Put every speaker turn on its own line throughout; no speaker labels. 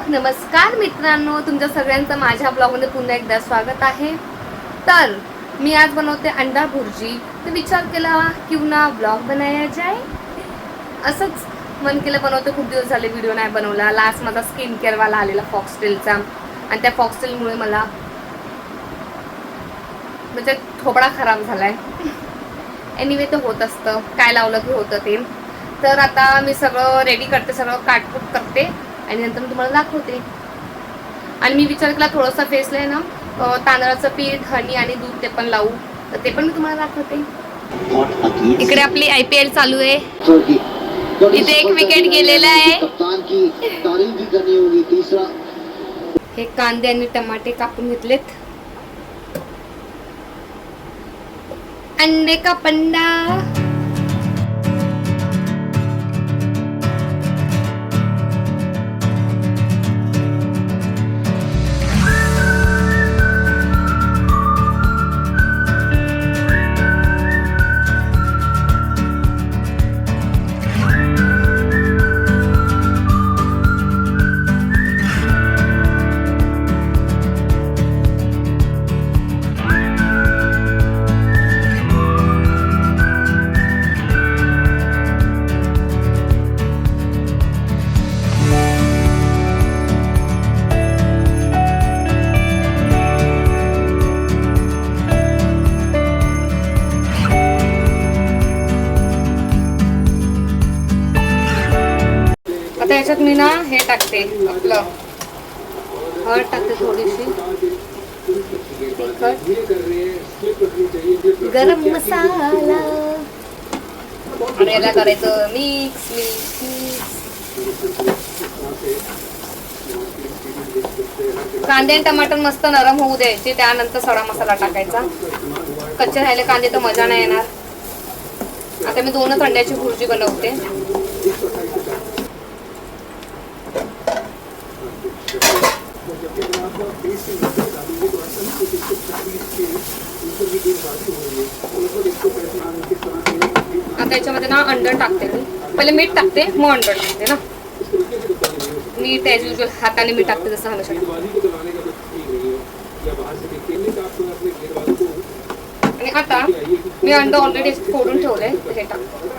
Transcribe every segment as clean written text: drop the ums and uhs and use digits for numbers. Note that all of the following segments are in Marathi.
नमस्कार मित्रांनो, तुमच्या सगळ्यांचं माझ्या ब्लॉगमध्ये पुन्हा एकदा स्वागत आहे। तर मी आज बनवते अंडा भुर्जी। तर विचार केला क्यों ना ब्लॉग बनाया जाए, असंच मन केलं बनवते। खूप दिवस झाले व्हिडिओ नाही बनवला। लास्ट माझा स्किन केअर वाला आलेला फॉक्सटेलचा, आणि त्या फॉक्सटेलमुळे मला म्हणजे थोबडा खराब झालाय। एनिवे तो होत असतं, काय लावलं की होतं ते। तर आता मी सगळं रेडी करते, सगळं काटकूट करते आणि नंतर मी तुम्हाला दाखवते। आणि मी विचार केला थोडंसं फेसला आहे ना तांदळाचं पीठ, हनी आणि दूध ते पण लावू, तर ते पण मी तुम्हाला दाखवते। इकडे आपली IPL चालू आहे। इथे एक विकेट गेलेला आहे। हे कांदे आणि टमाटे कापून घेतलेत। अंडे का पंडा। आता याच्यात मी ना हे टाकते, आपलं हळद टाकते, थोडीशी तिखट, गरम मसाला, आणि याला करायचं मिक्स मिक्स। कांदे आणि टमाटर मस्त नरम होऊ द्यायचे, त्यानंतर सडा मसाला टाकायचा। कच्चे राहिले कांदे तर मजा नाही येणार। आता मी 2 अंड्याची भुर्जी बनवते। आता याच्यामध्ये ना अंड टाकते मी, पहिले मीठ टाकते मग अंड टाकते ना। मीठ ॲज युजल हाताने मीठ टाकते जसं हमेशा। आणि आता मी अंड ऑलरेडी फोडून ठेवलंय, हे टाकते।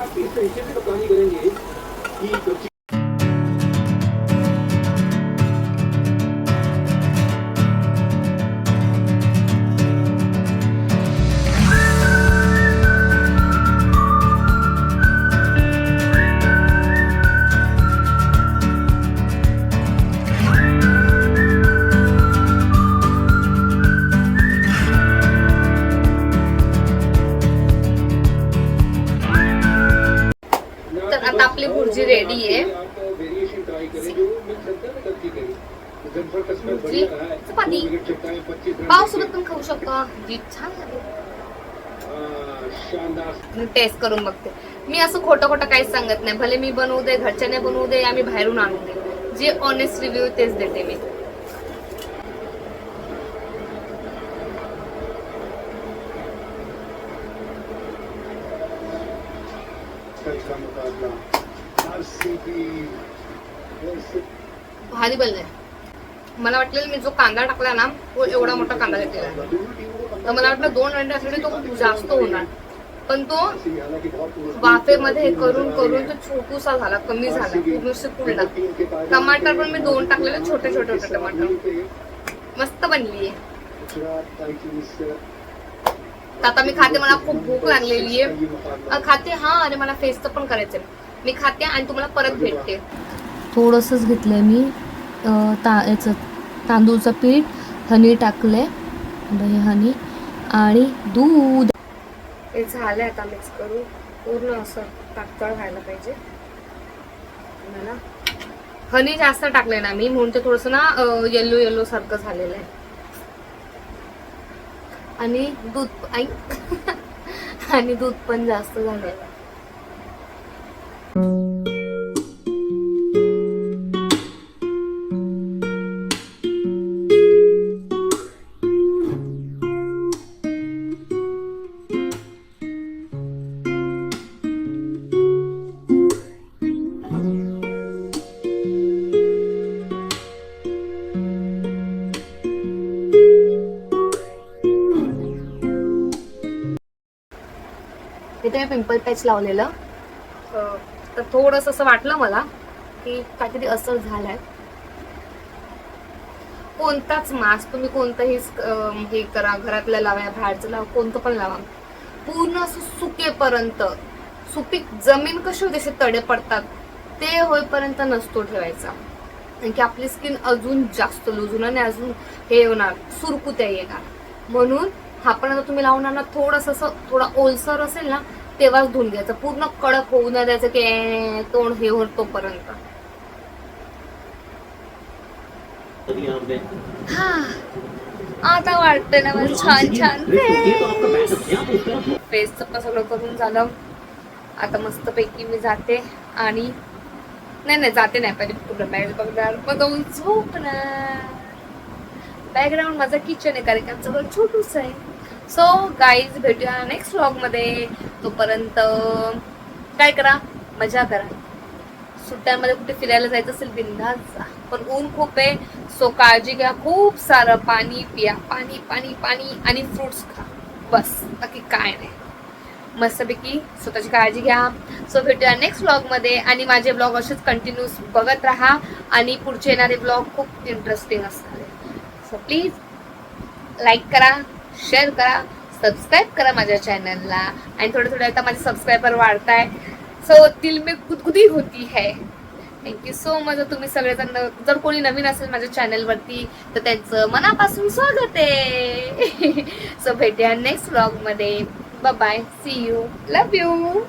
आता आपली भुर्जी रेडी आहे। भुर्जी चपाती पाव सोबत पण खाऊ शकतो, जी छान लागेल। टेस्ट करून बघते मी। असं खोटं खोटं काहीच सांगत नाही, भले मी बनवू दे, घरच्याने बनवू दे, आम्ही बाहेरून आणू दे, जे ऑनेस्ट रिव्ह्यू तेच देते मी। भारी बनलंय। मला वाटलेलं मी जो कांदा टाकला ना तो एवढा मोठा कांदा घेतलेला आहे, तर मला वाटलं 2 अंड्यासाठी तो खूप जास्त होणार, पण तो वाफेमध्ये हे करून करून तो छोटूसा झाला, कमी झाला, पूर्ण फुलला। टमाटर पण मी 2 टाकलेले, छोटे छोटे टमाटर। मस्त बनली आहे। आता मी खाते, मला खूप भूक लागलेली आहे, खाते। हा, अरे मला फेसचं पण करायचंय, मी खाते आणि तुम्हाला परत भेटते। थोडंसंच घेतलंय मी याचं तांदूळचं पीठ, हनी टाकलंय, हे हनी आणि दूध। हे झालंय, आता मिक्स करू, पूर्ण असं पातळ व्हायला पाहिजे। मला हनी जास्त टाकलंय ना मी, म्हणून ते थोडंसं ना येलो येलो सारखं झालेलं आहे। आणि दूध आणि दूध पण जास्त झालंय। मी पिंपल पॅच लावलेलं, तर थोडंसं असं वाटलं मला की काहीतरी असर झालाय. कोणताच मास्क तुम्ही कोणतंही हे करा, घरातलं लावा, बाहेरचं लावा, कोणतं पण लावा, पूर्ण असं सुकेपर्यंत, सुपीक जमीन कशी होते, तडे पडतात ते होईपर्यंत नसतो ठेवायचा. कारण की आपली स्किन अजून जास्त लूज होणार आणि अजून हे होणार, सुरकुत्या येणार. म्हणून हा पण आता तुम्ही लावणार ना, थोडंसं असं थोडा ओलसर असेल ना तेव्हाच धुवून घ्यायचं, पूर्ण कडक होऊ न द्यायचं की तोंड हे होत तोपर्यंत. हा आता वाटतंय ना मला छान छान फेसचं पण सगळं करून झालं. आता मस्तपैकी मी जाते आणि नाही जाते नाही, पहिले पूर्ण बॅग बघणार, मग जाऊन झोपणार. बॅकग्राऊंड माझा किचन आहे, कारण की आमचं घर छोटूच आहे. सो गाईज, भेटूया नेक्स्ट व्लॉग मध्ये. तोपर्यंत काय करा, मजा करा. सुट्ट्यांमध्ये कुठे फिरायला जायचं असेल बिंदास जा, पण ऊन खूप आहे. सो काळजी घ्या, खूप सारं पाणी पिया, पाणी पाणी पाणी, आणि फ्रुट्स खा, बस, बाकी काय नाही. मस्तपैकी स्वतःची काळजी घ्या. सो भेटूया नेक्स्ट व्लॉग मध्ये, आणि माझे ब्लॉग असेच कंटिन्यूस बघत राहा, आणि पुढचे येणारे ब्लॉग खूप इंटरेस्टिंग असणार आहे. सो प्लीज लाईक करा, शेअर करा, सबस्क्राईब करा माझ्या चॅनलला. आणि थोडे थोडे आता माझे सबस्क्रायबर वाढताय, सो दिल में गुदगुदी होती है. Thank you so much. तुम्ही सगळेजण, जर कोणी नवीन असेल माझ्या चॅनलवरती तर त्यांचं मनापासून स्वागत आहे. सो भेटूया नेक्स्ट व्लॉग मध्ये. Bye bye, see you, love you.